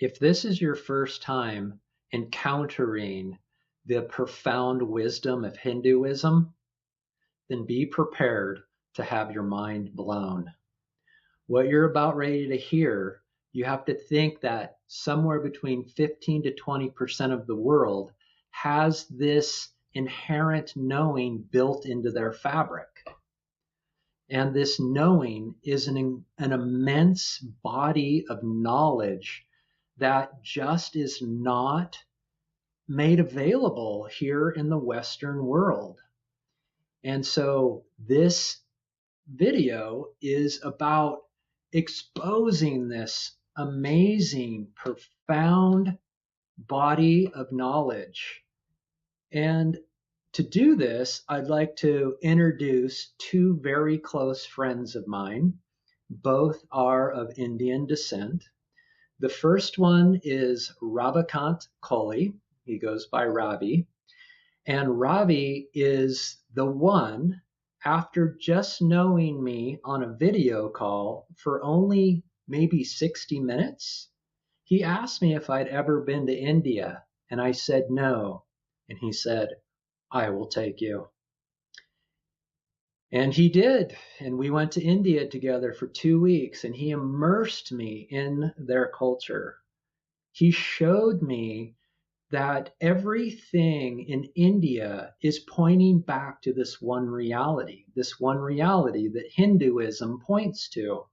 If this is your first time encountering the profound wisdom of Hinduism, then be prepared to have your mind blown. What you're about ready to hear, you have to think that somewhere between 15 to 20% of the world has this inherent knowing built into their fabric. And this knowing is an immense body of knowledge that just is not made available here in the Western world. And so this video is about exposing this amazing, profound body of knowledge. And to do this, I'd like to introduce two very close friends of mine. Both are of Indian descent. The first one is Ravikant Kohli. He goes by Ravi. And Ravi is the one, after just knowing me on a video call for only maybe 60 minutes, he asked me if I'd ever been to India. And I said no. And he said, I will take you. And he did. And we went to India together for 2 weeks, and he immersed me in their culture. He showed me that everything in India is pointing back to this one reality that Hinduism points to.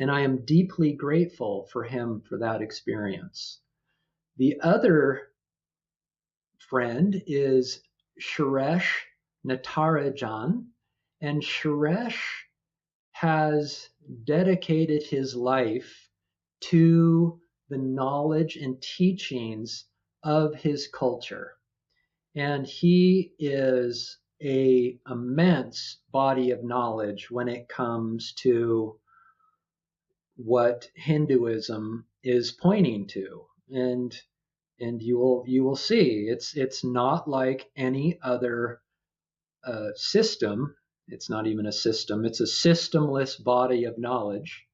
And I am deeply grateful for him for that experience. The other friend is Suresh Natarajan, and Suresh has dedicated his life to the knowledge and teachings of his culture. And he is an immense body of knowledge when it comes to what Hinduism is pointing to. And you will see it's not like any other system. It's not even a system. It's a systemless body of knowledge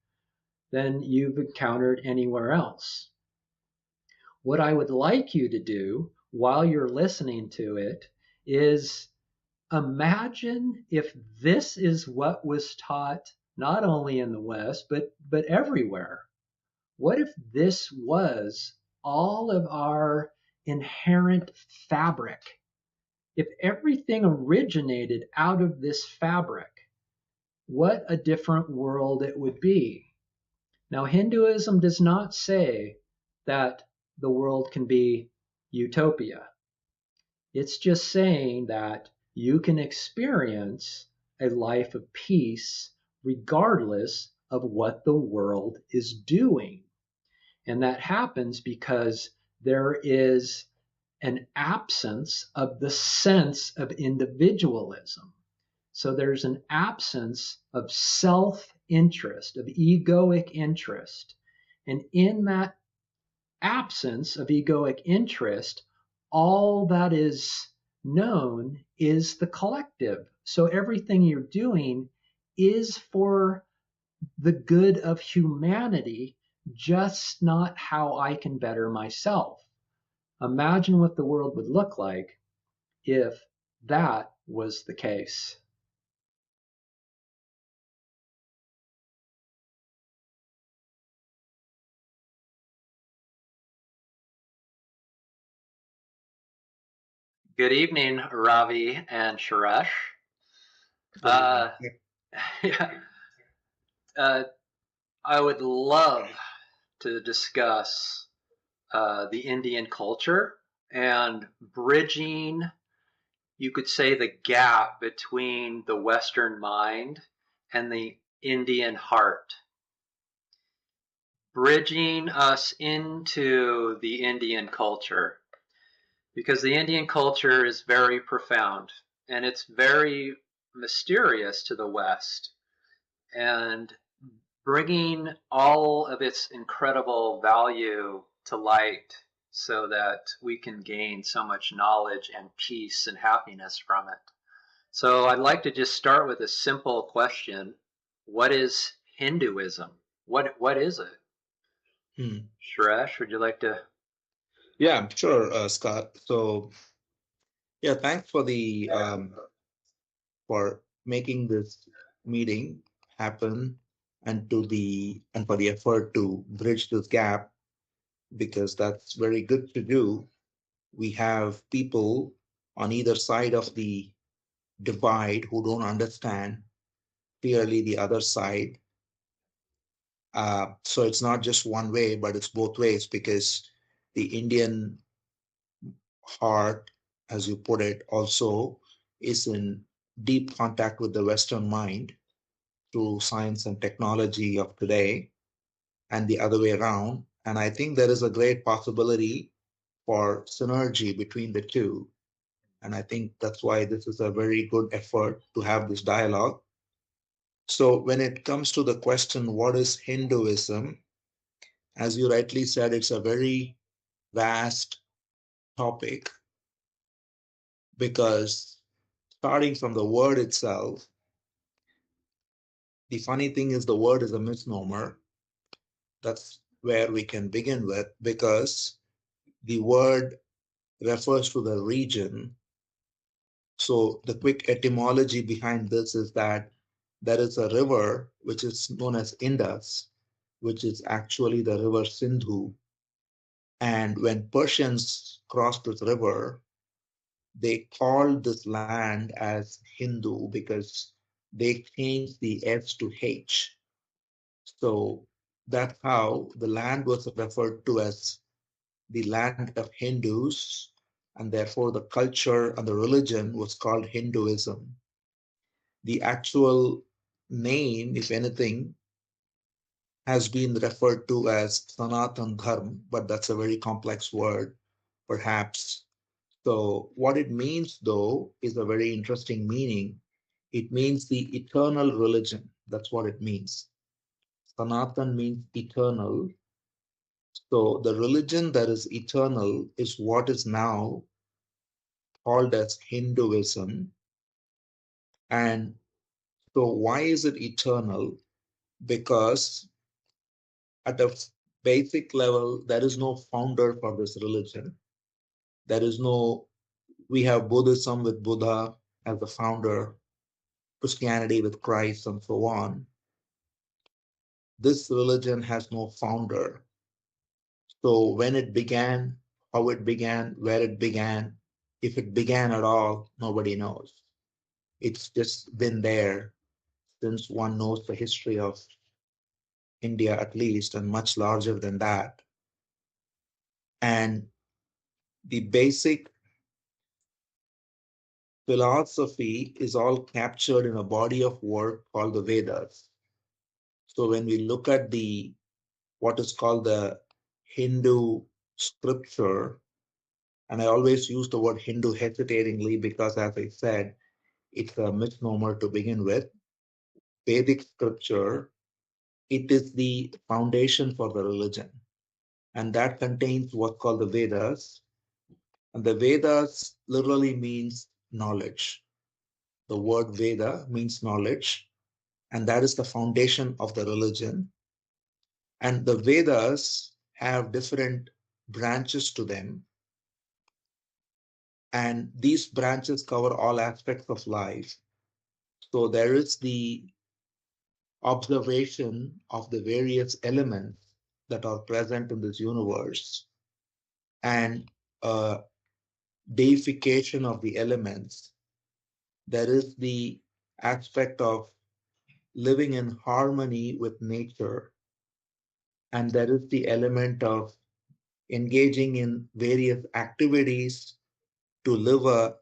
than you've encountered anywhere else. What I would like you to do while you're listening to it is imagine if this is what was taught not only in the West, but everywhere. What if this was all of our inherent fabric? If everything originated out of this fabric, what a different world it would be. Now, Hinduism does not say that the world can be utopia. It's just saying that you can experience a life of peace regardless of what the world is doing. And that happens because there is an absence of the sense of individualism. So there's an absence of self-interest, of egoic interest. And in that absence of egoic interest, all that is known is the collective. So everything you're doing is for the good of humanity, just not how I can better myself. Imagine what the world would look like if that was the case. Good evening, Ravi and Suresh. Yeah, I would love to discuss the Indian culture and bridging, you could say, the gap between the Western mind and the Indian heart. Bridging us into the Indian culture. Because the Indian culture is very profound and it's very mysterious to the West. And bringing all of its incredible value to light so that we can gain so much knowledge and peace and happiness from it. So I'd like to just start with a simple question. What is Hinduism? What is it? Suresh, would you like to? Yeah, sure, Scott. So, yeah, thanks for making this meeting happen and for the effort to bridge this gap because that's very good to do. We have people on either side of the divide who don't understand clearly the other side. So it's not just one way, but it's both ways because the Indian heart, as you put it, also is in deep contact with the Western mind through science and technology of today and the other way around. And I think there is a great possibility for synergy between the two. And I think that's why this is a very good effort to have this dialogue. So, when it comes to the question, what is Hinduism? As you rightly said, it's a very vast topic because starting from the word itself, the funny thing is the word is a misnomer. That's where we can begin with because the word refers to the region. So the quick etymology behind this is that there is a river which is known as Indus, which is actually the river Sindhu. And when Persians crossed this river, they called this land as Hindu because they changed the S to H. So that's how the land was referred to as the land of Hindus, and therefore the culture and the religion was called Hinduism. The actual name, if anything, has been referred to as Sanatan Dharma, but that's a very complex word, perhaps. So, what it means, though, is a very interesting meaning. It means the eternal religion. That's what it means. Sanatan means eternal. So, the religion that is eternal is what is now called as Hinduism. And so, why is it eternal? Because at a basic level, there is no founder for this religion. There is no, we have Buddhism with Buddha as the founder, Christianity with Christ, and so on. This religion has no founder. So when it began, how it began, where it began, if it began at all, nobody knows. It's just been there since one knows the history of India at least, and much larger than that. And the basic philosophy is all captured in a body of work called the Vedas. So when we look at the what is called the Hindu scripture, and I always use the word Hindu hesitatingly because, as I said, it's a misnomer to begin with. Vedic scripture, it is the foundation for the religion, and that contains what's called the Vedas. And the Vedas literally means knowledge. The word Veda means knowledge, and that is the foundation of the religion. And the Vedas have different branches to them, and these branches cover all aspects of life. So there is the observation of the various elements that are present in this universe and deification of the elements. There is the aspect of living in harmony with nature, and there is the element of engaging in various activities to live a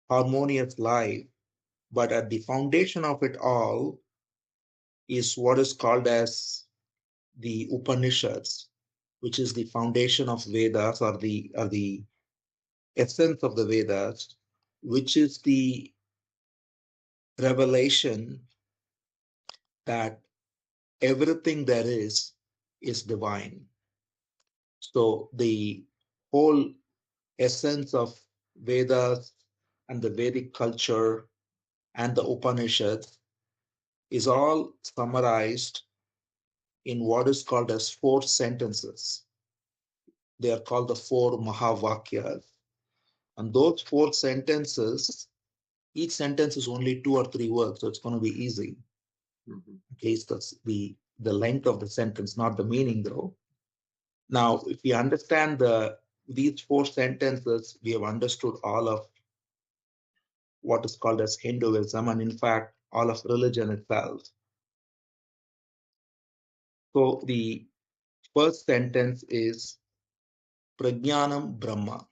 harmonious life. But at the foundation of it all is what is called as the Upanishads, which is the foundation of Vedas or the essence of the Vedas, which is the revelation that everything there is divine. So the whole essence of Vedas and the Vedic culture and the Upanishads is all summarized in what is called as 4 sentences. They are called the 4 Mahavakyas. And those 4 sentences, each sentence is only 2 or 3 words, so it's going to be easy. At least that's the length of the sentence, not the meaning though. Now, if we understand these 4 sentences, we have understood all of what is called as Hinduism, and in fact, all of religion itself. So the first sentence is Prajnanam Brahma.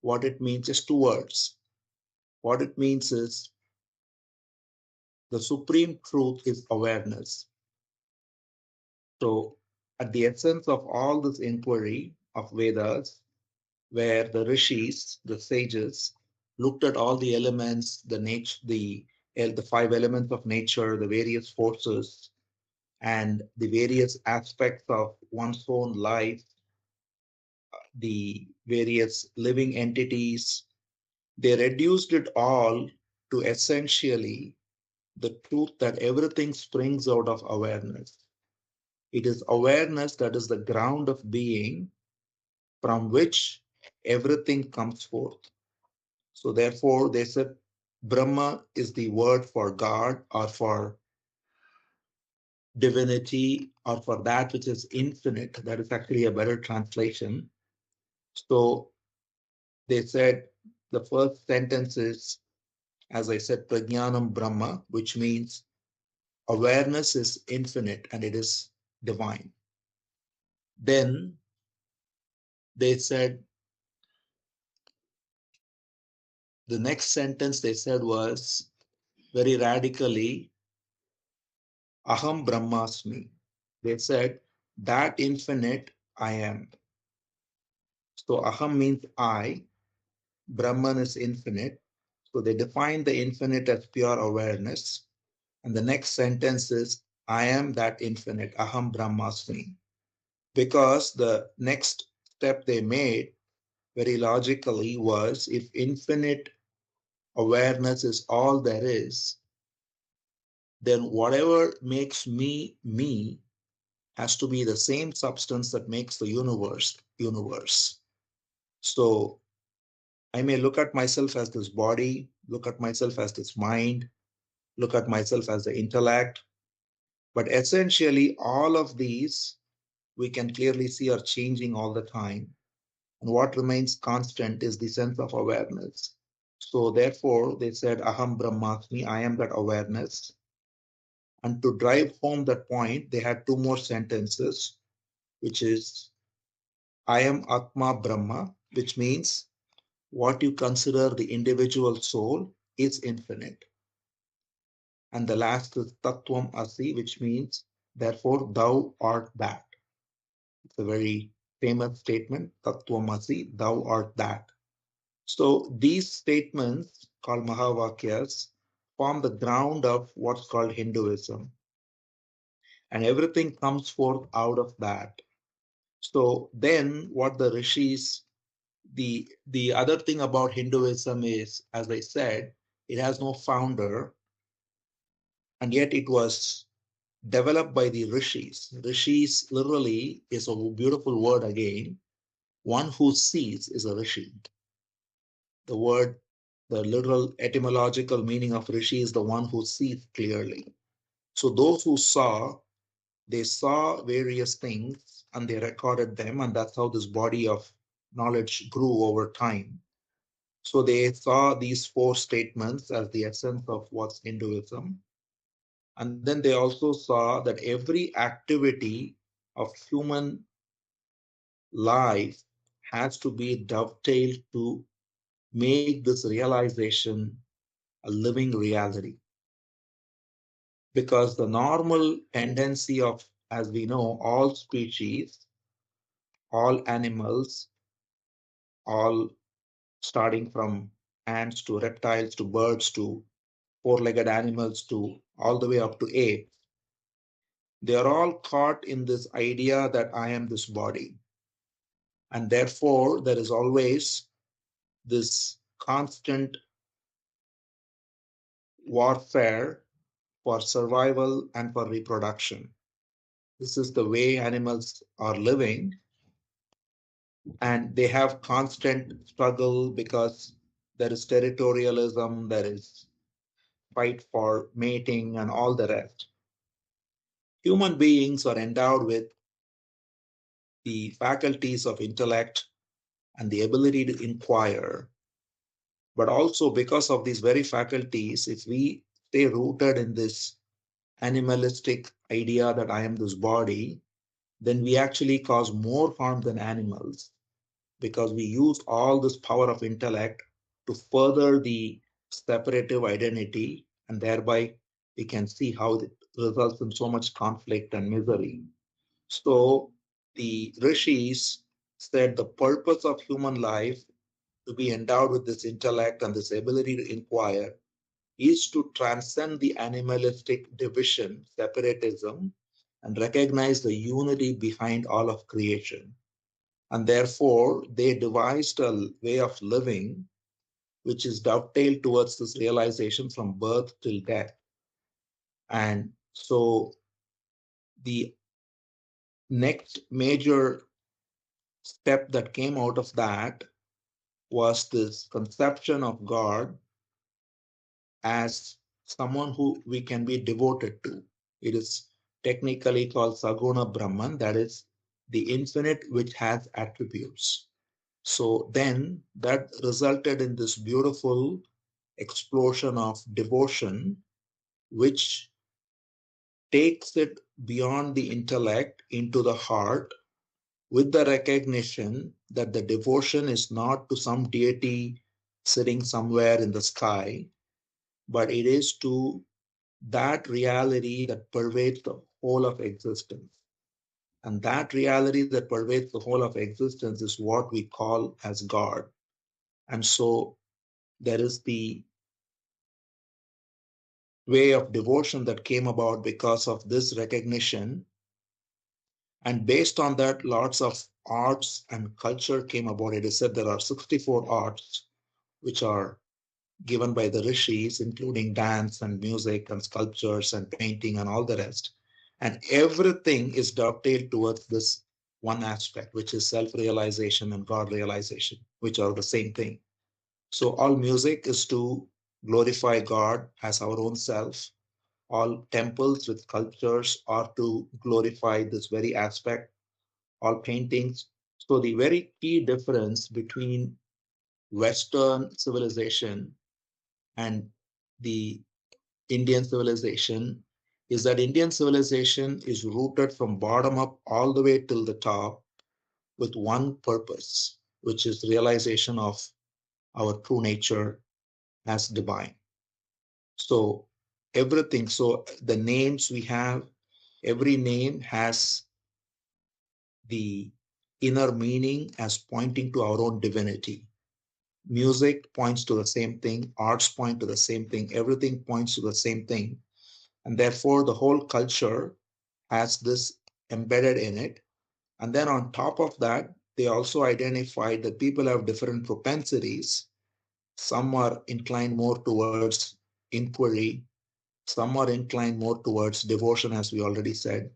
What it means is 2 words. What it means is the supreme truth is awareness. So at the essence of all this inquiry of Vedas, where the rishis, the sages, looked at all the elements, the 5 elements of nature, the various forces, and the various aspects of one's own life, the various living entities, they reduced it all to essentially the truth that everything springs out of awareness. It is awareness that is the ground of being from which everything comes forth. So therefore, they said Brahma is the word for God or for divinity or for that which is infinite. That is actually a better translation. So they said the first sentence is, as I said, Prajnanam Brahma, which means awareness is infinite and it is divine. Then they said, the next sentence they said was very radically, Aham Brahmasmi. They said, that infinite I am. So Aham means I, Brahman is infinite. So they define the infinite as pure awareness. And the next sentence is, I am that infinite, Aham Brahmasmi. Because the next step they made very logically was, if infinite awareness is all there is, then whatever makes me me has to be the same substance that makes the universe. So I may look at myself as this body, look at myself as this mind, look at myself as the intellect, but essentially all of these we can clearly see are changing all the time. And what remains constant is the sense of awareness. So therefore, they said, Aham Brahmasmi, I am that awareness. And to drive home that point, they had 2 more sentences, which is, I am Atma Brahma, which means what you consider the individual soul is infinite. And the last is Tattvam Asi, which means, therefore, thou art that. It's a very famous statement, Tattvam Asi, thou art that. So these statements, called Mahavakyas, form the ground of what's called Hinduism. And everything comes forth out of that. So then what the rishis, the other thing about Hinduism is, as I said, it has no founder, and yet it was developed by the rishis. Rishis literally is a beautiful word again. One who sees is a rishi. The word, the literal etymological meaning of rishi is the one who sees clearly. So those who saw, they saw various things and they recorded them, and that's how this body of knowledge grew over time. So they saw these 4 statements as the essence of what's Hinduism. And then they also saw that every activity of human life has to be dovetailed to make this realization a living reality. Because the normal tendency of, as we know, all species, all animals, all starting from ants to reptiles to birds to 4-legged animals to all the way up to apes, they are all caught in this idea that I am this body. And therefore, there is always this constant warfare for survival and for reproduction. This is the way animals are living, and they have constant struggle because there is territorialism, there is fight for mating, and all the rest. Human beings are endowed with the faculties of intellect and the ability to inquire. But also, because of these very faculties, if we stay rooted in this animalistic idea that I am this body, then we actually cause more harm than animals, because we use all this power of intellect to further the separative identity, and thereby we can see how it results in so much conflict and misery. So the rishis said the purpose of human life, to be endowed with this intellect and this ability to inquire, is to transcend the animalistic division, separatism, and recognize the unity behind all of creation. And therefore, they devised a way of living which is dovetailed towards this realization from birth till death. And so the next major step that came out of that was this conception of God as someone who we can be devoted to. It is technically called Saguna Brahman, that is the infinite which has attributes. So then that resulted in this beautiful explosion of devotion, which takes it beyond the intellect into the heart, with the recognition that the devotion is not to some deity sitting somewhere in the sky, but it is to that reality that pervades the whole of existence. And that reality that pervades the whole of existence is what we call as God. And so there is the way of devotion that came about because of this recognition. And based on that, lots of arts and culture came about. It is said there are 64 arts which are given by the rishis, including dance and music and sculptures and painting and all the rest. And everything is dovetailed towards this one aspect, which is self-realization and God realization, which are the same thing. So all music is to glorify God as our own self. All temples with sculptures are to glorify this very aspect. All paintings. So the very key difference between Western civilization and the Indian civilization is that Indian civilization is rooted from bottom up all the way till the top with one purpose, which is realization of our true nature as divine. So everything, so the names we have, every name has the inner meaning as pointing to our own divinity. Music points to the same thing, arts point to the same thing, everything points to the same thing. And therefore, the whole culture has this embedded in it. And then on top of that, they also identified that people have different propensities. Some are inclined more towards inquiry, some are inclined more towards devotion, as we already said,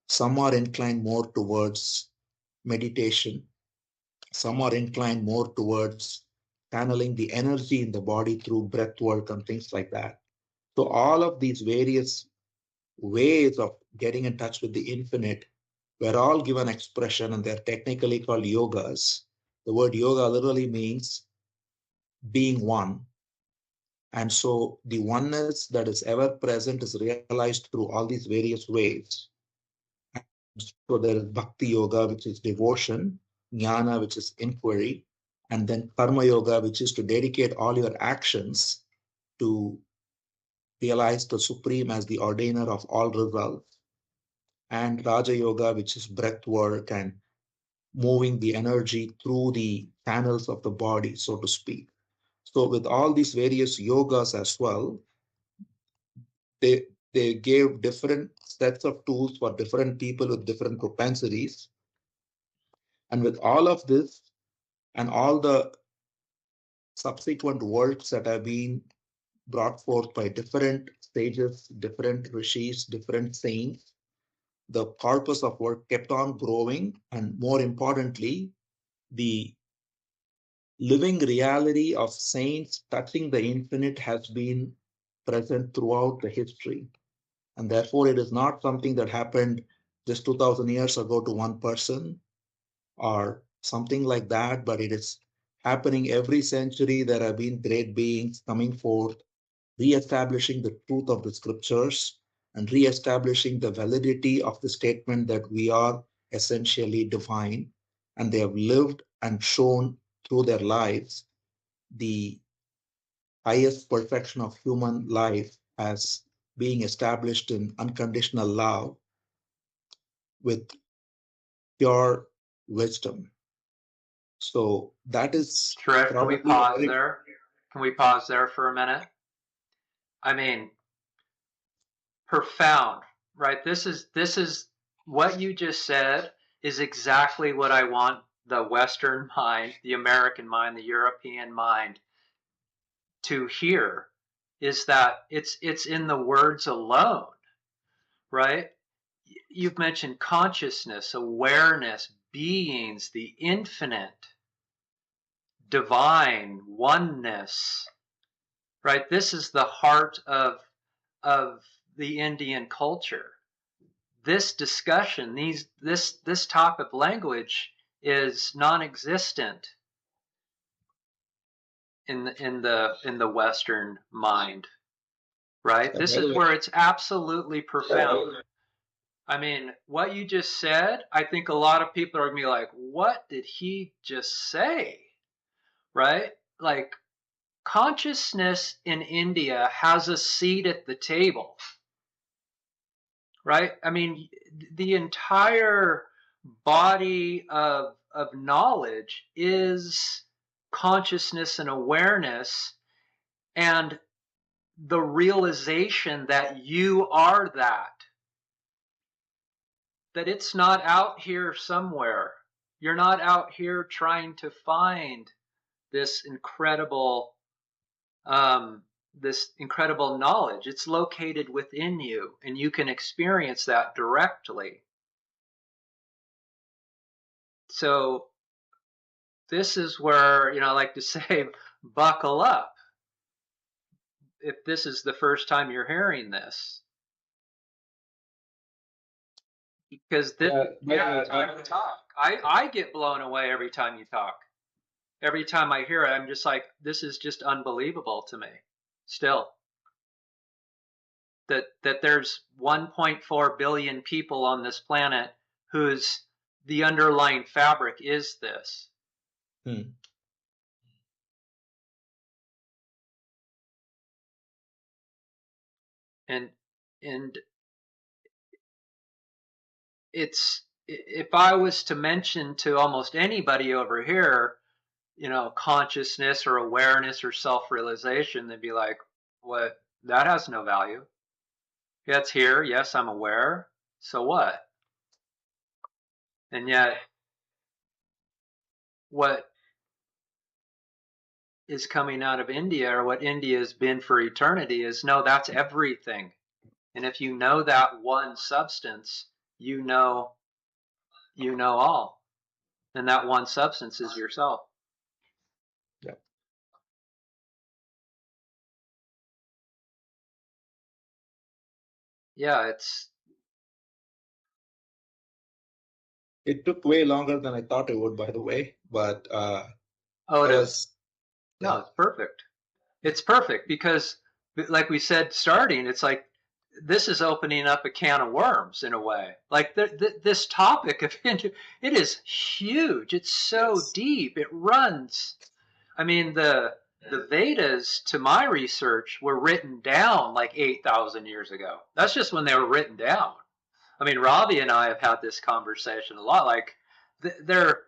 some are inclined more towards meditation, some are inclined more towards channeling the energy in the body through breath work and things like that. So all of these various ways of getting in touch with the infinite were all given expression, and they're technically called yogas. The word yoga literally means being one. And so the oneness that is ever present is realized through all these various ways. So there is bhakti yoga, which is devotion, jnana, which is inquiry, and then karma yoga, which is to dedicate all your actions to realize the supreme as the ordainer of all results, and raja yoga, which is breath work and moving the energy through the channels of the body, so to speak. So with all these various yogas as well, they they gave different sets of tools for different people with different propensities. And with all of this and all the subsequent works that have been brought forth by different sages, different rishis, different saints, the corpus of work kept on growing, and more importantly, the living reality of saints touching the infinite has been present throughout the history. And therefore, it is not something that happened just 2000 years ago to one person or something like that, but it is happening every century. There have been great beings coming forth, re-establishing the truth of the scriptures and re-establishing the validity of the statement that we are essentially divine. And they have lived and shown through their lives the highest perfection of human life as being established in unconditional love with pure wisdom. So that is Suresh, can we probably a pause very there? Can we pause there for a minute? I mean, profound, right? This is what you just said is exactly what I want the Western mind, the American mind, the European mind to hear, is that it's in the words alone, right? You've mentioned consciousness, awareness, beings, the infinite, divine, oneness, right? This is the heart of the Indian culture. This discussion, this type of language is non-existent in the Western mind, right? This by the is way, where it's absolutely profound. I mean, what you just said, I think a lot of people are gonna be like, what did he just say? Right? Like, consciousness in India has a seat at the table, right? I mean, the entire body of knowledge is consciousness and awareness, and the realization that you are that it's not out here somewhere. You're not out here trying to find this incredible this incredible knowledge. It's located within you, and you can experience that directly. So this is where, I like to say, buckle up if this is the first time you're hearing this, because this you have time to talk. I get blown away every time you talk. Every time I hear it, I'm just like, this is just unbelievable to me. Still, that there's 1.4 billion people on this planet whose the underlying fabric is this. hmm. And and it's, if I was to mention to almost anybody over here, consciousness or awareness or self-realization, they'd be like, what? That has no value. Yeah, it's here. Yes, I'm aware. So what? And yet, what is coming out of India, or what India has been for eternity, is no, that's everything. And if you know that one substance, you know all. And that one substance is yourself. Yeah. Yeah, It took way longer than I thought it would, by the way, but oh, that was, no, yeah. it's perfect. It's perfect because, like we said, starting, it's like this is opening up a can of worms in a way. Like this topic of it is huge. It's so Yes. deep. It runs. I mean, the Vedas, to my research, were written down like 8,000 years ago. That's just when they were written down. I mean, Ravi and I have had this conversation a lot. Like, they're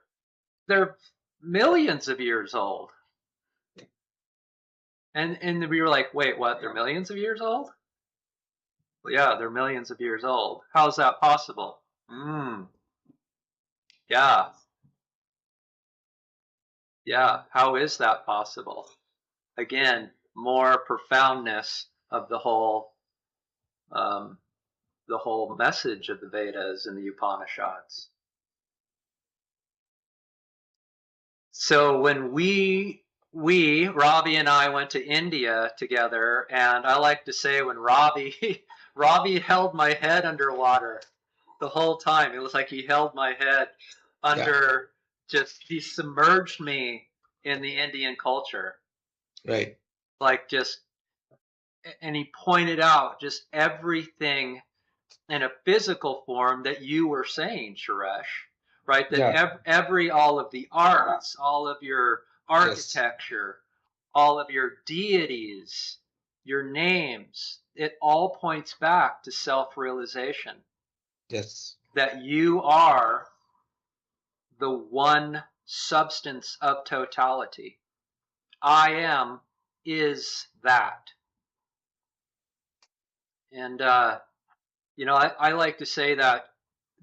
they're millions of years old. And we were like, wait, what? They're millions of years old? Well, yeah, they're millions of years old. How's that possible? Yeah, yeah. How is that possible? Again, more profoundness of the whole, um, the whole message of the Vedas and the Upanishads. So when Ravi and I went to India together, and I like to say when Ravi held my head underwater the whole time. It was like he held my head under, he submerged me in the Indian culture. Right. Like and he pointed out just everything in a physical form that you were saying, Suresh, right? That all of the arts, all of your architecture, all of your deities, your names, it all points back to self-realization. Yes. That you are the one substance of totality. I am is that. And I like to say that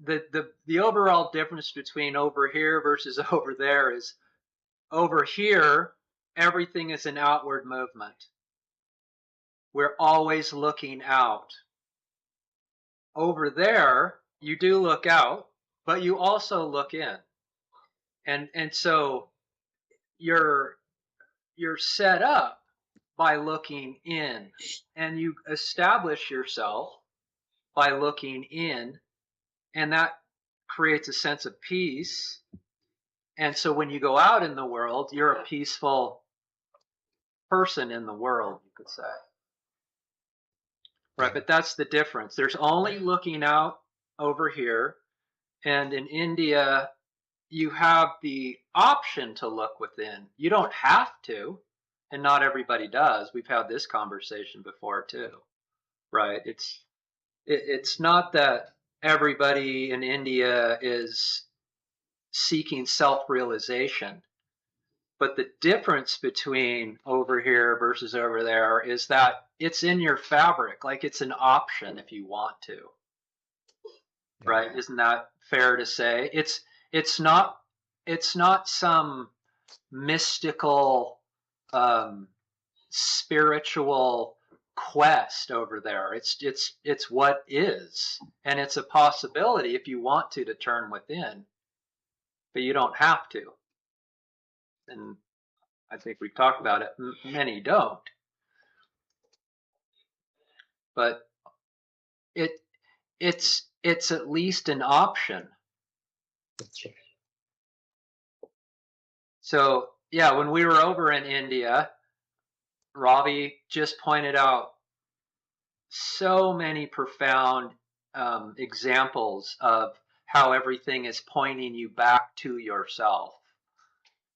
the overall difference between over here versus over there is over here, everything is an outward movement. We're always looking out. Over there, you do look out, but you also look in. And so you're set up by looking in, and you establish yourself by looking in, and that creates a sense of peace. And so when you go out in the world, you're a peaceful person in the world, you could say. Right, but that's the difference. There's only looking out over here, and in India, you have the option to look within. You don't have to, and not everybody does. We've had this conversation before too, right? It's not that everybody in India is seeking self-realization, but the difference between over here versus over there is that it's in your fabric, like it's an option if you want to. Right? Isn't that fair to say? It's not some mystical spiritual quest over there. It's what is, and it's a possibility if you want to turn within, but you don't have to. And I think we've talked about it. Many don't, but it's at least an option. That's right. So yeah, when we were over in India, Ravi just pointed out so many profound examples of how everything is pointing you back to yourself.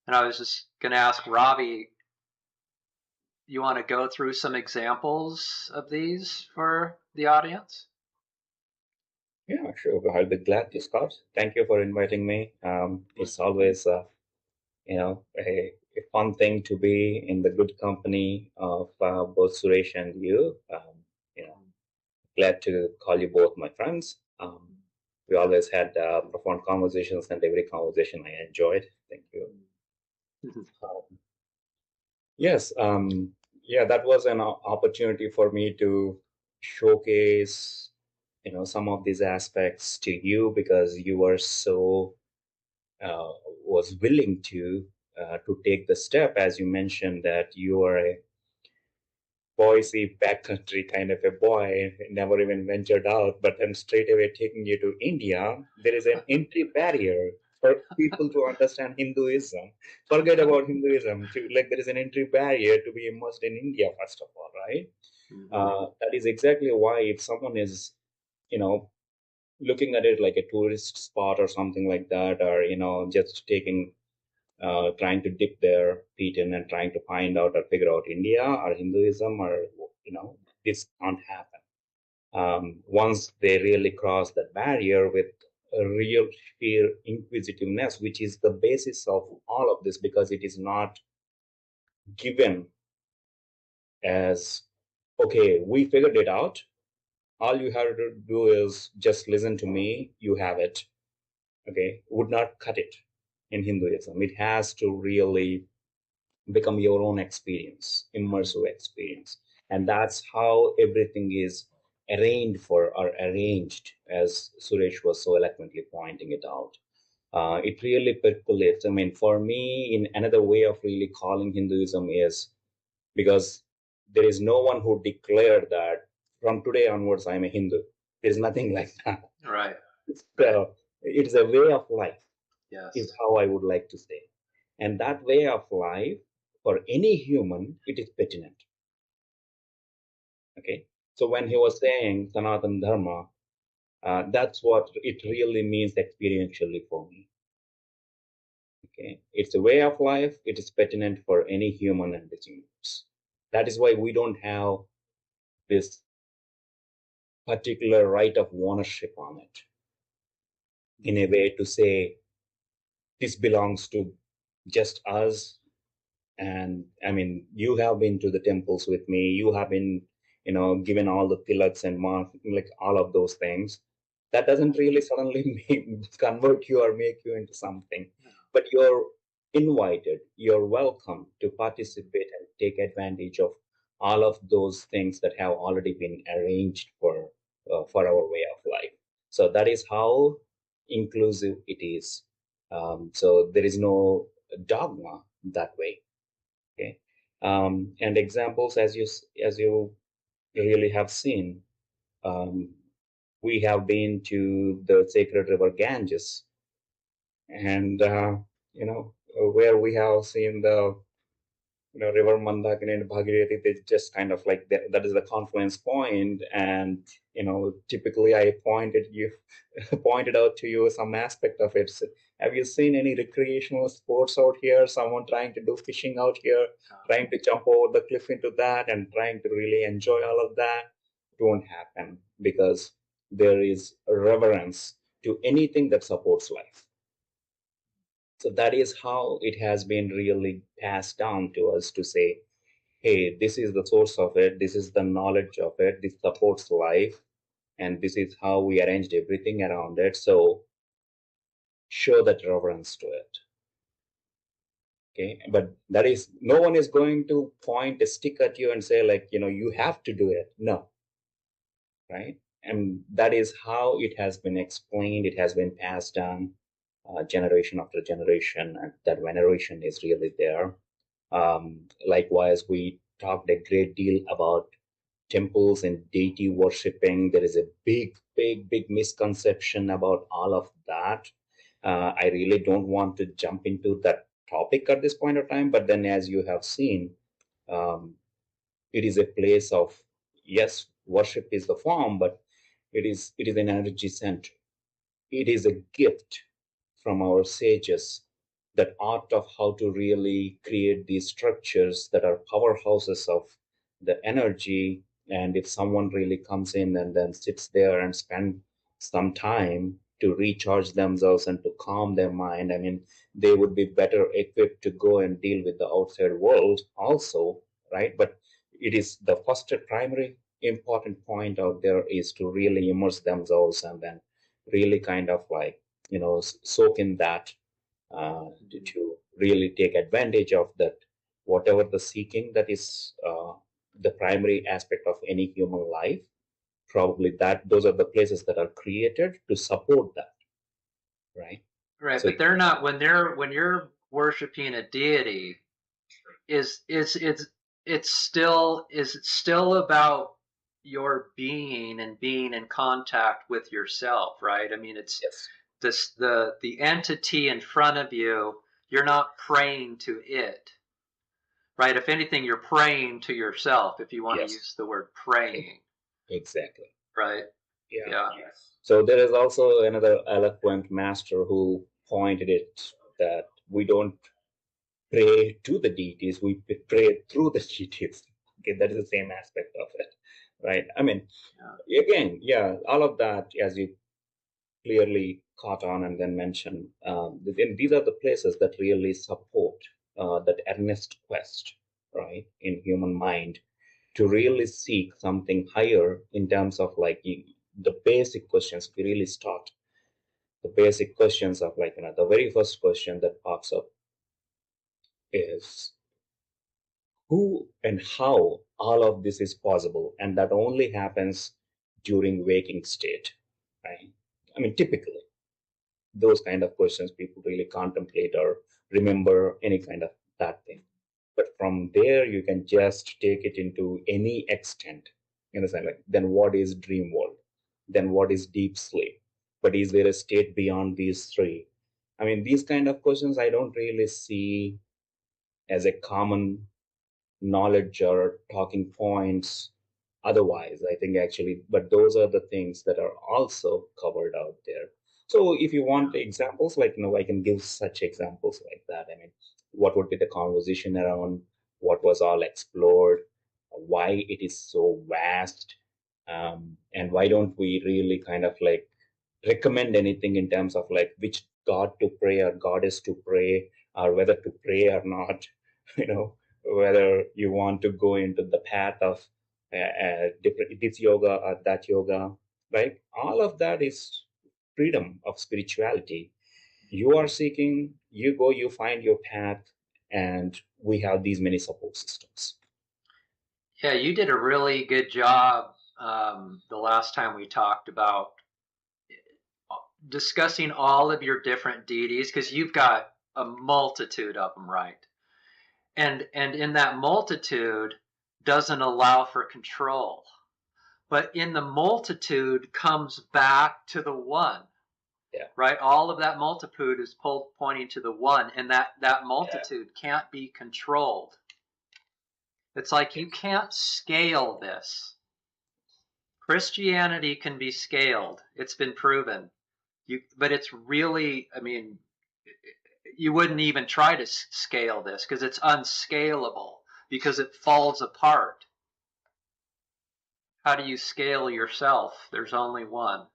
And I was just going to ask Ravi, you want to go through some examples of these for the audience? Yeah, sure. I'll be glad to, Scott. Thank you for inviting me. It's always, a fun thing to be in the good company of both Suresh and you. Glad to call you both my friends. We always had profound conversations, and every conversation I enjoyed. Thank you. Yes, that was an opportunity for me to showcase, some of these aspects to you, because you were so was willing to take the step, as you mentioned, that you are a Boise backcountry kind of a boy, never even ventured out, but then straight away taking you to India. There is an entry barrier for people to understand Hinduism. Forget about Hinduism. There is an entry barrier to be immersed in India, first of all, right? That is exactly why if someone is, looking at it like a tourist spot or something like that, or, just trying to dip their feet in and trying to find out or figure out India or Hinduism, or, this can't happen. Once they really cross that barrier with a real sheer inquisitiveness, which is the basis of all of this, because it is not given as, okay, we figured it out. All you have to do is just listen to me. You have it. Okay, would not cut it in Hinduism. It has to really become your own experience, immersive experience. And that's how everything is arranged for or arranged, as Suresh was so eloquently pointing it out. It really percolates. I mean, for me, in another way of really calling Hinduism is because there is no one who declared that from today onwards I'm a Hindu. There's nothing like that. Right. So it's a way of life, Yes. is how I would like to say. And that way of life, for any human, it is pertinent. Okay. So when he was saying Sanatana Dharma, that's what it really means experientially for me. Okay. It's a way of life. It is pertinent for any human in this universe. That is why we don't have this particular right of ownership on it in a way to say this belongs to just us. And I mean, you have been to the temples with me, you have been, given all the tilaks and mark, like all of those things. That doesn't really suddenly convert you or make you into something, but you're invited, you're welcome to participate and take advantage of all of those things that have already been arranged for our way of life. So that is how inclusive it is. So there is no dogma that way. Okay, and examples, as you really have seen, um, we have been to the sacred river Ganges, and where we have seen the river Mandakini and Bhagirathi. They just kind of like that is the confluence point, and typically I pointed out to you some aspect of it. So, have you seen any recreational sports out here? Someone trying to do fishing out here, trying to jump over the cliff into that, and trying to really enjoy all of that? It won't happen because there is reverence to anything that supports life. So that is how it has been really passed down to us to say, hey, this is the source of it, this is the knowledge of it, this supports life, and this is how we arranged everything around it. So show that reverence to it. Okay, but that is, no one is going to point a stick at you and say, like, you have to do it. No. Right? And that is how it has been explained, it has been passed down generation after generation, and that veneration is really there. Likewise, we talked a great deal about temples and deity worshipping. There is a big, big, big misconception about all of that. I really don't want to jump into that topic at this point of time, but then as you have seen, it is a place of, yes, worship is the form, but it is an energy center. It is a gift from our sages, that art of how to really create these structures that are powerhouses of the energy. And if someone really comes in and then sits there and spend some time to recharge themselves and to calm their mind, I mean, they would be better equipped to go and deal with the outside world also, right? But it is the first primary important point out there is to really immerse themselves and then really kind of like soak in that, to really take advantage of that, whatever the seeking that is the primary aspect of any human life. Probably that those are the places that are created to support that, right? Right, So but they're not when you're worshiping a deity. It's still about your being and being in contact with yourself, right? I mean, it's yes, the entity in front of you. You're not praying to it, right? If anything, you're praying to yourself, if you want to yes, use the word praying, exactly. right? Yeah. So there is also another eloquent master who pointed it that we don't pray to the deities, we pray through the deities. Okay, that is the same aspect of it, right? I mean, again, yeah, all of that, as you clearly caught on and then mentioned, these are the places that really support that earnest quest, right, in human mind to really seek something higher in terms of like the basic questions. We really start the basic questions of like, the very first question that pops up is who and how all of this is possible, and that only happens during waking state, right? I mean, typically those kind of questions people really contemplate or remember any kind of that thing. But from there, you can just take it into any extent. You understand? Like, then what is dream world? Then what is deep sleep? But is there a state beyond these three? I mean, these kind of questions I don't really see as a common knowledge or talking points otherwise. I think actually, but those are the things that are also covered out there. So if you want examples, like, I can give such examples like that. I mean, what would be the conversation around what was all explored, why it is so vast, and why don't we really kind of like recommend anything in terms of like which god to pray or goddess to pray, or whether to pray or not, you know, whether you want to go into the path of different this yoga or that yoga, right? All of that is freedom of spirituality. You are seeking, you go, you find your path, and we have these many support systems. Yeah, you did a really good job the last time we talked about discussing all of your different deities, because you've got a multitude of them, right? And in that multitude doesn't allow for control. But in the multitude comes back to the one. Yeah. Right? All of that multitude is pointing to the one, and that multitude can't be controlled. It's like you can't scale this. Christianity can be scaled. It's been proven. But it's really, I mean, you wouldn't even try to scale this because it's unscalable, because it falls apart. How do you scale yourself? There's only one.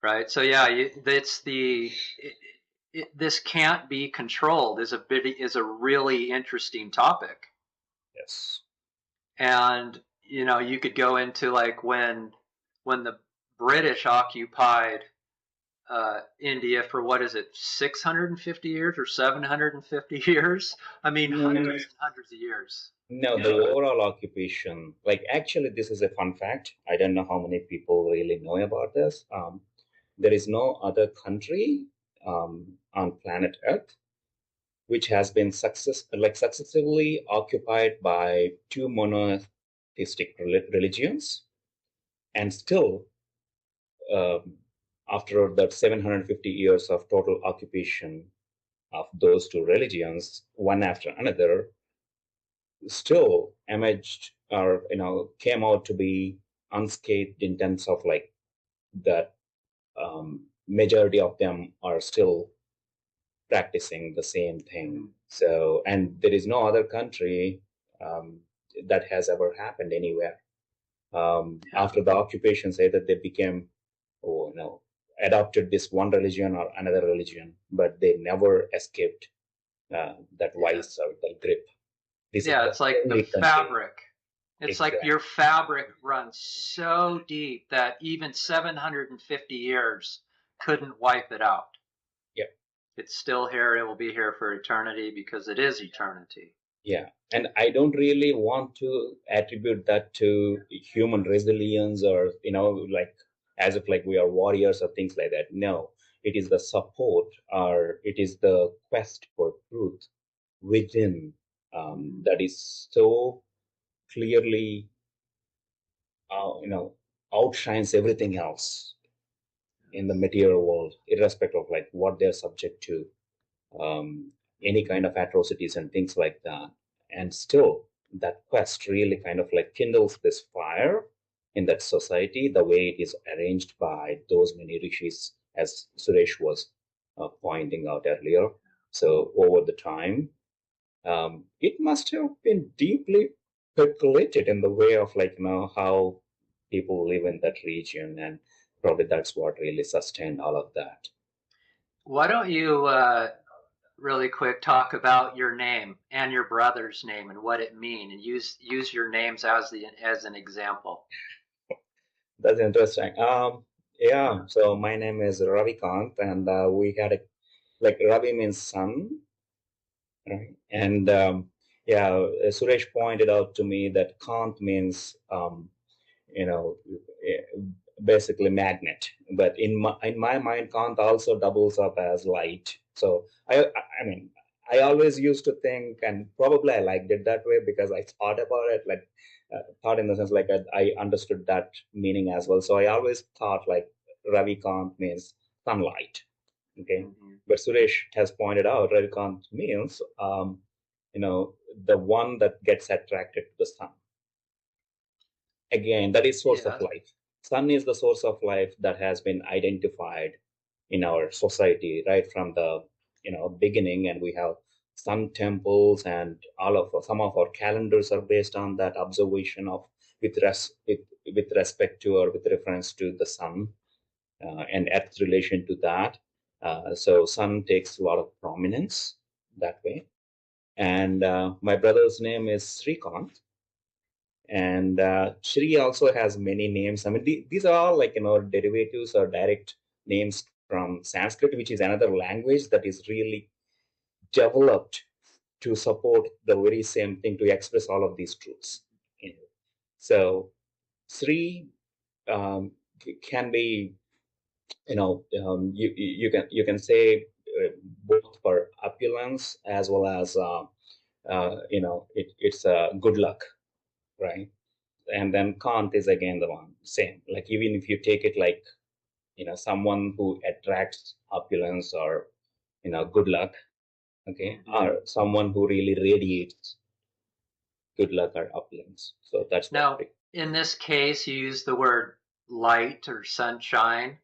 Right? So yeah, it's this can't be controlled is a really interesting topic. Yes. And you could go into like when the British occupied India for what is it, 650 years or 750 years? I mean, hundreds and hundreds of years. No, the overall occupation, like actually, this is a fun fact. I don't know how many people really know about this. There is no other country on planet Earth which has been successively occupied by two monotheistic religions, and still, after that 750 years of total occupation of those two religions, one after another, still emerged or came out to be unscathed in terms of like that majority of them are still practicing the same thing. So, and there is no other country that has ever happened anywhere. After the occupations, either they became, adopted this one religion or another religion, but they never escaped that vice or that grip. It's like the fabric. It's like your fabric runs so deep that even 750 years couldn't wipe it out. Yeah. It's still here. It will be here for eternity because it is eternity. Yeah. And I don't really want to attribute that to human resilience or, like as if like we are warriors or things like that. No, it is the support or it is the quest for truth within that is so clearly, outshines everything else in the material world, irrespective of like what they're subject to, any kind of atrocities and things like that. And still, that quest really kind of like kindles this fire in that society, the way it is arranged by those many rishis, as Suresh was pointing out earlier. So over the time, it must have been deeply percolated in the way of like how people live in that region, and probably that's what really sustained all of that. Why don't you really quick talk about your name and your brother's name and what it means, and use your names as an example. That's interesting. Yeah, so my name is Ravi Kant, and we had Ravi means sun, right? And Yeah, Suresh pointed out to me that Kant means, you know, basically magnet. But in my mind, Kant also doubles up as light. So I mean, I always used to think, and probably I liked it that way because I thought about it, like thought in the sense like I understood that meaning as well. So I always thought like Ravi Kant means sunlight. Okay, but Suresh has pointed out Ravi Kant means the one that gets attracted to the sun. Again, that is source of life. Sun is the source of life that has been identified in our society right from the beginning, and we have sun temples, and some of our calendars are based on that observation of with respect to or with reference to the sun and earth's relation to that. So sun takes a lot of prominence that way. And my brother's name is Srikant, and Shri also has many names. I mean, these are all like derivatives or direct names from Sanskrit, which is another language that is really developed to support the very same thing, to express all of these truths. So Sri can be, you can say both for opulence as well as it's good luck, right? And then Kant is again the one same. Like even if you take it like someone who attracts opulence or good luck, okay, or someone who really radiates good luck or opulence. So that's now in this case you use the word light or sunshine.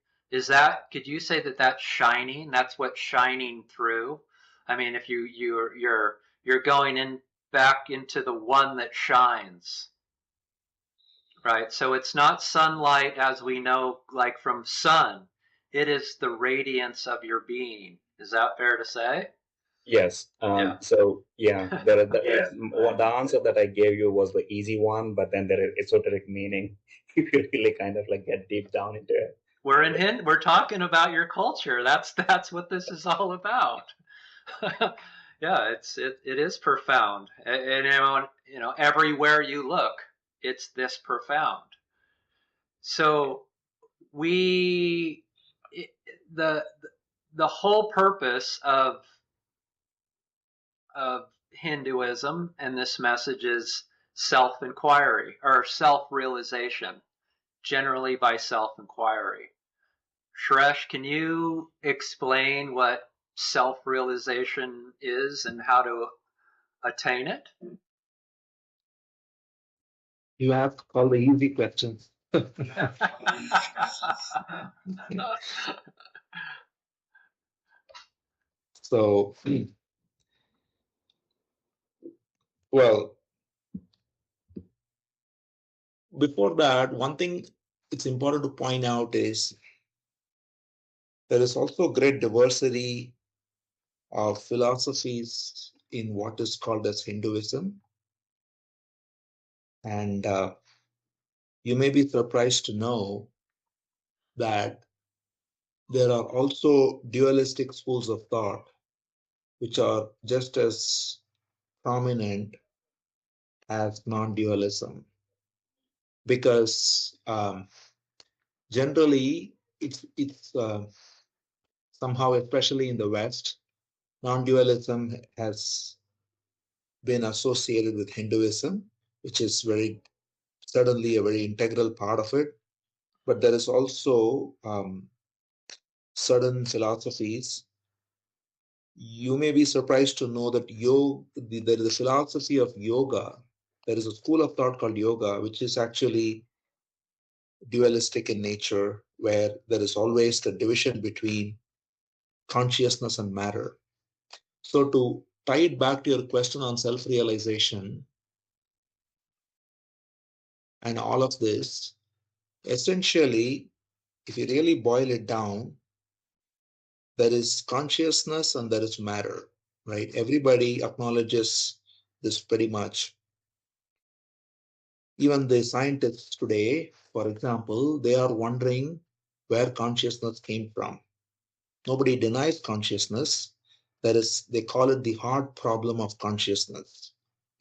Could you say that that's shining? That's what's shining through. I mean, if you're going in back into the one that shines, right? So it's not sunlight as we know, like from sun. It is the radiance of your being. Is that fair to say? Yes. So yeah, the answer that I gave you was the easy one, but then there is esoteric meaning if you really kind of like get deep down into it. We're talking about your culture. That's what this is all about. Yeah, it is profound, and everywhere you look, it's this profound. So we the the whole purpose of Hinduism and this message is self-inquiry or self-realization, generally by self-inquiry. Suresh, can you explain what self-realization is and how to attain it? You have all the easy questions. So, well, before that, one thing it's important to point out is there is also great diversity of philosophies in what is called as Hinduism. And you may be surprised to know that there are also dualistic schools of thought which are just as prominent as non-dualism, because generally it's somehow, especially in the West, non-dualism has been associated with Hinduism, which is certainly a very integral part of it. But there is also certain philosophies. You may be surprised to know that there is a philosophy of yoga. There is a school of thought called yoga, which is actually dualistic in nature, where there is always the division between consciousness and matter. So to tie it back to your question on self-realization and all of this, essentially, if you really boil it down, there is consciousness and there is matter, right? Everybody acknowledges this pretty much. Even the scientists today, for example, they are wondering where consciousness came from. Nobody denies consciousness. They call it the hard problem of consciousness.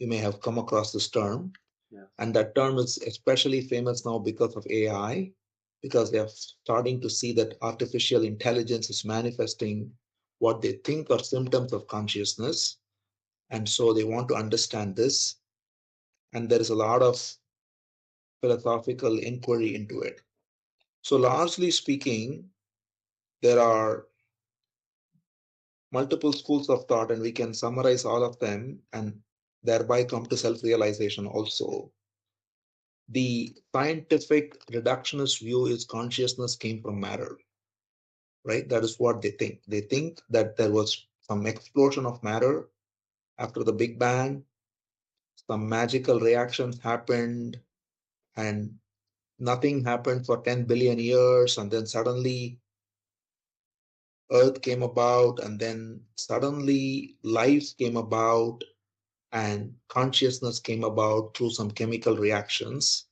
You may have come across this term. Yeah. And that term is especially famous now because of AI, because they are starting to see that artificial intelligence is manifesting what they think are symptoms of consciousness. And so they want to understand this. And there is a lot of philosophical inquiry into it. So largely speaking, there are multiple schools of thought, and we can summarize all of them and thereby come to self-realization also. The scientific reductionist view is consciousness came from matter, right? That is what they think. They think that there was some explosion of matter after the Big Bang, some magical reactions happened, and nothing happened for 10 billion years, and then suddenly Earth came about, and then suddenly life came about, and consciousness came about through some chemical reactions.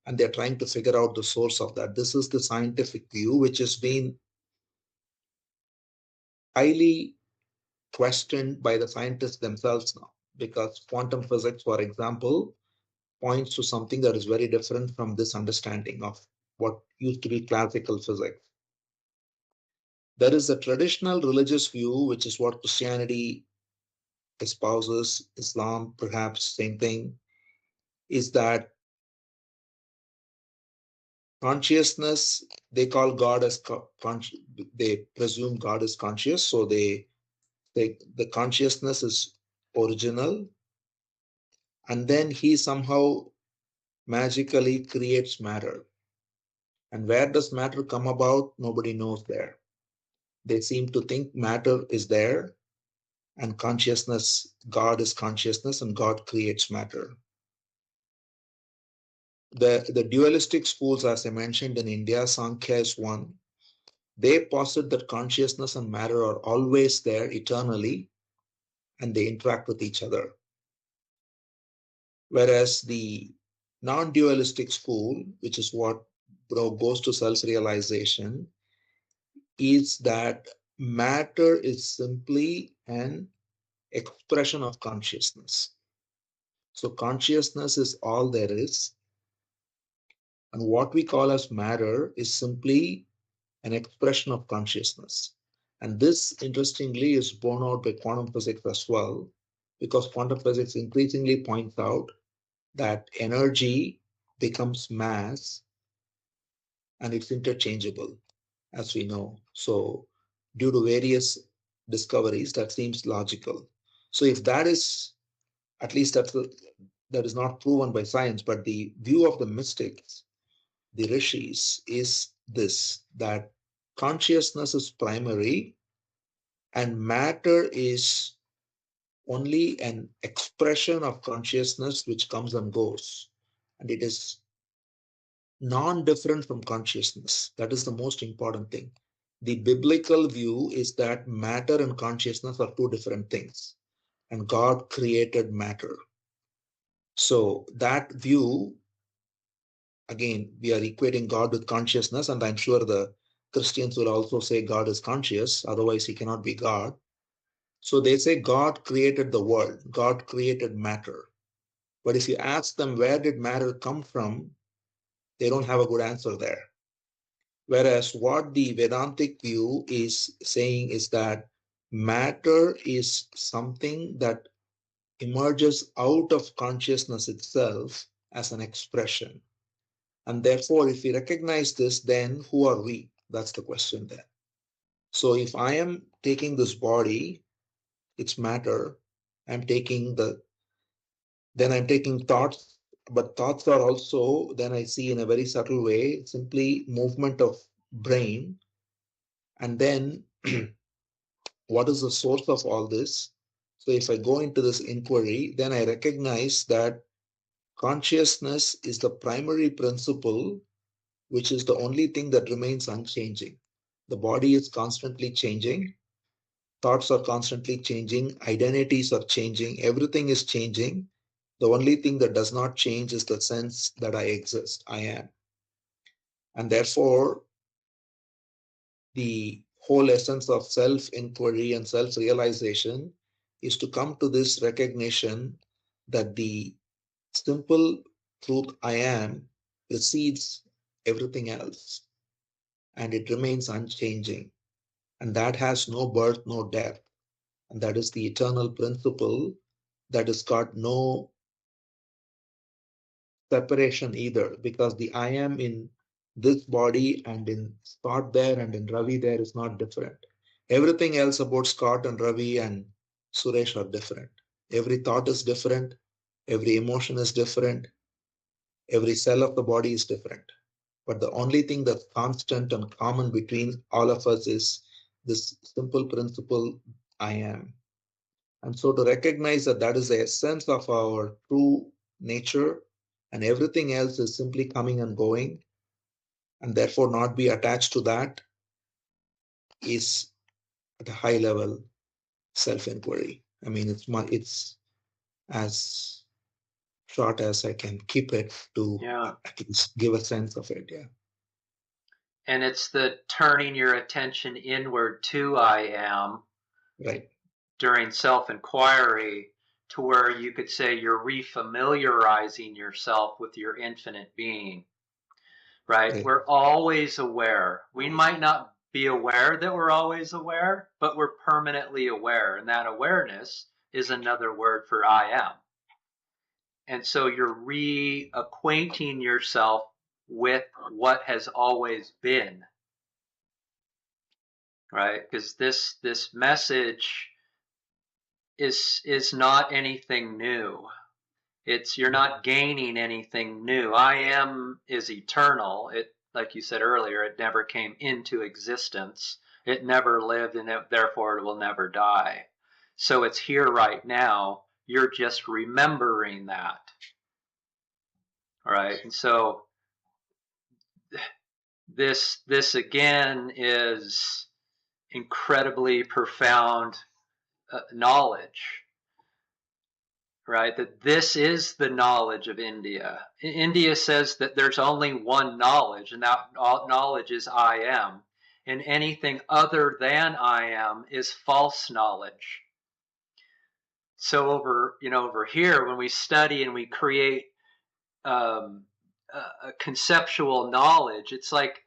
And they're trying to figure out the source of that. This is the scientific view, which has been highly questioned by the scientists themselves now, because quantum physics, for example, points to something that is very different from this understanding of what used to be classical physics. There is a traditional religious view, which is what Christianity espouses, Islam, perhaps same thing, is that consciousness, they call God as they presume God is conscious, so they the consciousness is original, and then he somehow magically creates matter. And where does matter come about? Nobody knows there. They seem to think matter is there, and consciousness, God is consciousness, and God creates matter. The dualistic schools, as I mentioned in India, Sankhya is one. They posit that consciousness and matter are always there eternally, and they interact with each other. Whereas the non-dualistic school, which is what goes to self-realization, is that matter is simply an expression of consciousness. So consciousness is all there is, and what we call as matter is simply an expression of consciousness. And this, interestingly, is borne out by quantum physics as well, because quantum physics increasingly points out that energy becomes mass and it's interchangeable, as we know. So due to various discoveries, that seems logical. So if that is, at least that is not proven by science, but the view of the mystics, the rishis, is this, that consciousness is primary and matter is only an expression of consciousness which comes and goes. And it is non-different from consciousness. That is the most important thing. The biblical view is that matter and consciousness are two different things, and God created matter. So that view, again, we are equating God with consciousness, and I'm sure the Christians will also say God is conscious, otherwise he cannot be God. So they say God created the world, God created matter. But if you ask them where did matter come from, they don't have a good answer there. Whereas what the Vedantic view is saying is that matter is something that emerges out of consciousness itself as an expression. And therefore, if we recognize this, then who are we? That's the question there. So if I am taking this body, it's matter. I'm taking then I'm taking thoughts, but thoughts are also, then I see in a very subtle way, simply movement of brain. And then what is the source of all this? So if I go into this inquiry, then I recognize that consciousness is the primary principle, which is the only thing that remains unchanging. The body is constantly changing. Thoughts are constantly changing. Identities are changing. Everything is changing. The only thing that does not change is the sense that I exist, I am. And therefore, the whole essence of self-inquiry and self-realization is to come to this recognition that the simple truth I am precedes everything else, and it remains unchanging. And that has no birth, no death. And that is the eternal principle that has got no separation either, because the I am in this body and in Scott there and in Ravi there is not different. Everything else about Scott and Ravi and Suresh are different. Every thought is different. Every emotion is different. Every cell of the body is different. But the only thing that's constant and common between all of us is this simple principle, I am. And so to recognize that that is the essence of our true nature, and everything else is simply coming and going, and therefore not be attached to that, is at a high level self-inquiry. I mean, it's as short as I can keep it to at least give a sense of it. Yeah. And it's the turning your attention inward to I am, Right. during self-inquiry, to where you could say you're refamiliarizing yourself with your infinite being, right? Right. We're always aware. We might not be aware that we're always aware, but we're permanently aware. And that awareness is another word for I am. And so you're reacquainting yourself with what has always been, right? Because this message is not anything new. You're not gaining anything new. I am is eternal. It, like you said earlier, it never came into existence. It never lived, and therefore it will never die. So it's here right now. You're just remembering that, right? And so this again is incredibly profound knowledge, right? That this is the knowledge of India. India says that there's only one knowledge, and that knowledge is I am. And anything other than I am is false knowledge. So over here, when we study and we create a conceptual knowledge, it's like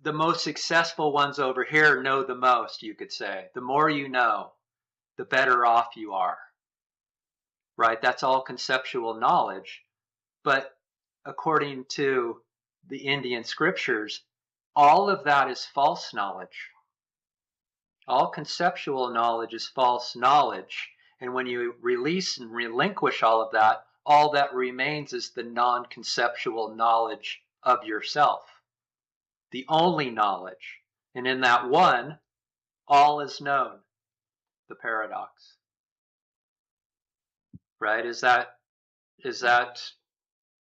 the most successful ones over here know the most, you could say. The more you know, the better off you are. Right? That's all conceptual knowledge. But according to the Indian scriptures, all of that is false knowledge. All conceptual knowledge is false knowledge. And when you release and relinquish all that remains is the non-conceptual knowledge of yourself, the only knowledge. And in that one, all is known, the paradox. Right? Is that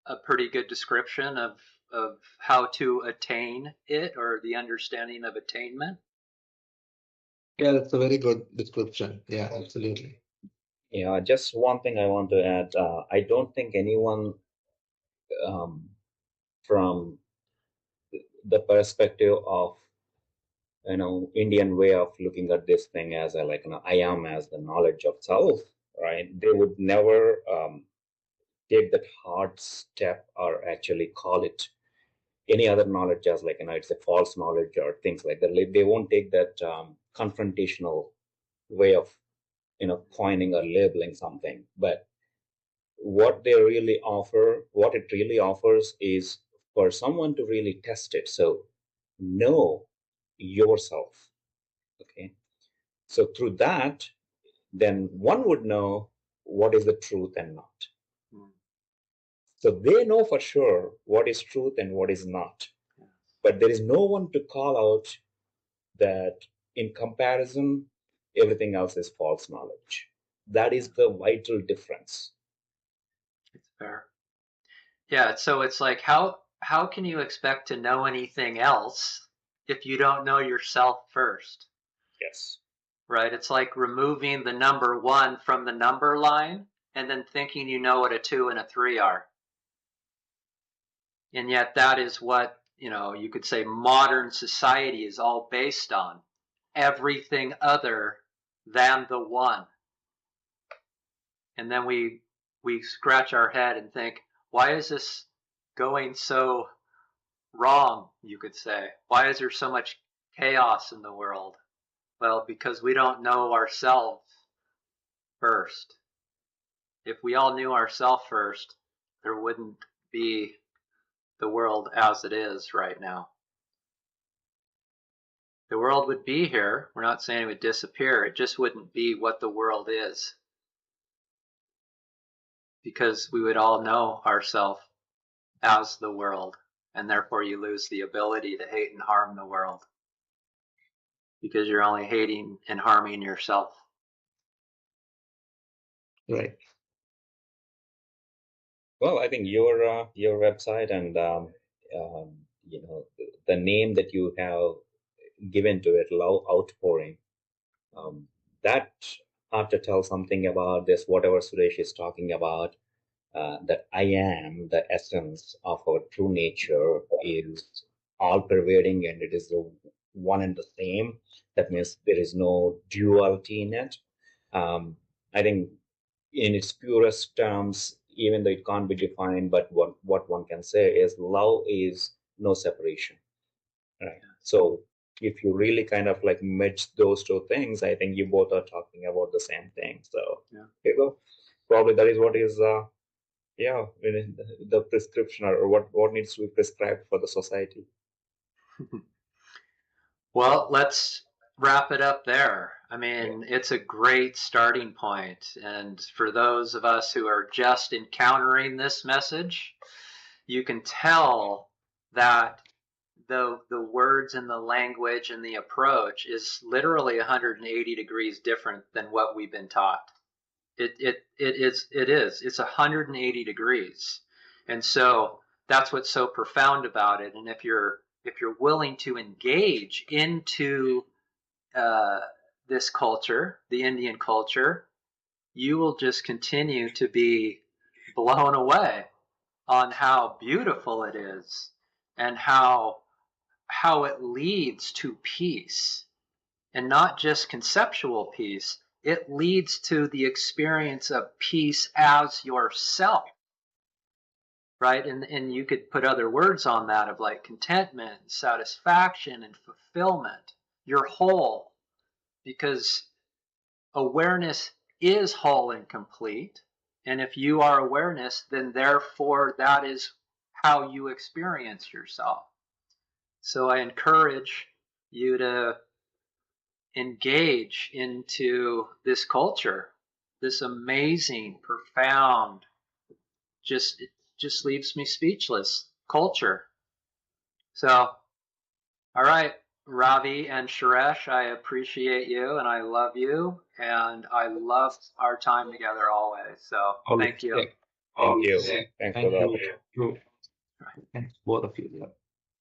a pretty good description of how to attain it, or the understanding of attainment? Yeah, that's a very good description. Yeah, absolutely. Yeah, just one thing I want to add. I don't think anyone from the perspective of Indian way of looking at this thing as a, like I am as the knowledge of self, right? They would never take that hard step or actually call it any other knowledge as like it's a false knowledge or things like that. They won't take that confrontational way of coining or labeling something. But what it really offers is for someone to really test it. So know yourself. Okay. So through that, then one would know what is the truth and not. So they know for sure what is truth and what is not. But there is no one to call out that in comparison, everything else is false knowledge. That is the vital difference. It's fair. Yeah, so it's like how can you expect to know anything else if you don't know yourself first? Yes. Right? It's like removing the number 1 from the number line and then thinking you know what a 2 and a 3 are. And yet that is what, you could say modern society is all based on. Everything other than the one. And then we we scratch our head and think, why is this going so wrong, you could say? Why is there so much chaos in the world? Well, because we don't know ourselves first. If we all knew ourselves first, there wouldn't be the world as it is right now. The world would be here. We're not saying it would disappear. It just wouldn't be what the world is. Because we would all know ourselves as the world. And therefore you lose the ability to hate and harm the world. Because you're only hating and harming yourself. Right. Well, I think your website and you know, the name that you have given to it, Love Outpouring, that ought to tell something about this, whatever Suresh is talking about, that I am, the essence of our true nature, is all pervading and it is the one and the same. That means there is no duality in it. I think in its purest terms, even though it can't be defined, but what one can say is love is no separation. Right. So if you really kind of like merge those two things, I think you both are talking about the same thing. So you know, probably that is what is the prescription, or what needs to be prescribed for the society. Well, let's wrap it up there. I mean, it's a great starting point. And for those of us who are just encountering this message, you can tell that the words and the language and the approach is literally 180 degrees different than what we've been taught. It is. It's 180 degrees. And so that's what's so profound about it. And if you're willing to engage into this culture, the Indian culture, you will just continue to be blown away on how beautiful it is and how it leads to peace, and not just conceptual peace. It leads to the experience of peace as yourself, right? And you could put other words on that of like contentment, satisfaction, and fulfillment. You're whole because awareness is whole and complete. And if you are awareness, then therefore that is how you experience yourself. So I encourage you to engage into this culture, this amazing, profound, it just leaves me speechless culture. So, all right, Ravi and Suresh, I appreciate you and I love you and I love our time together always. So thank you. Thank you. Thanks for that. Thanks, both of you. Yeah.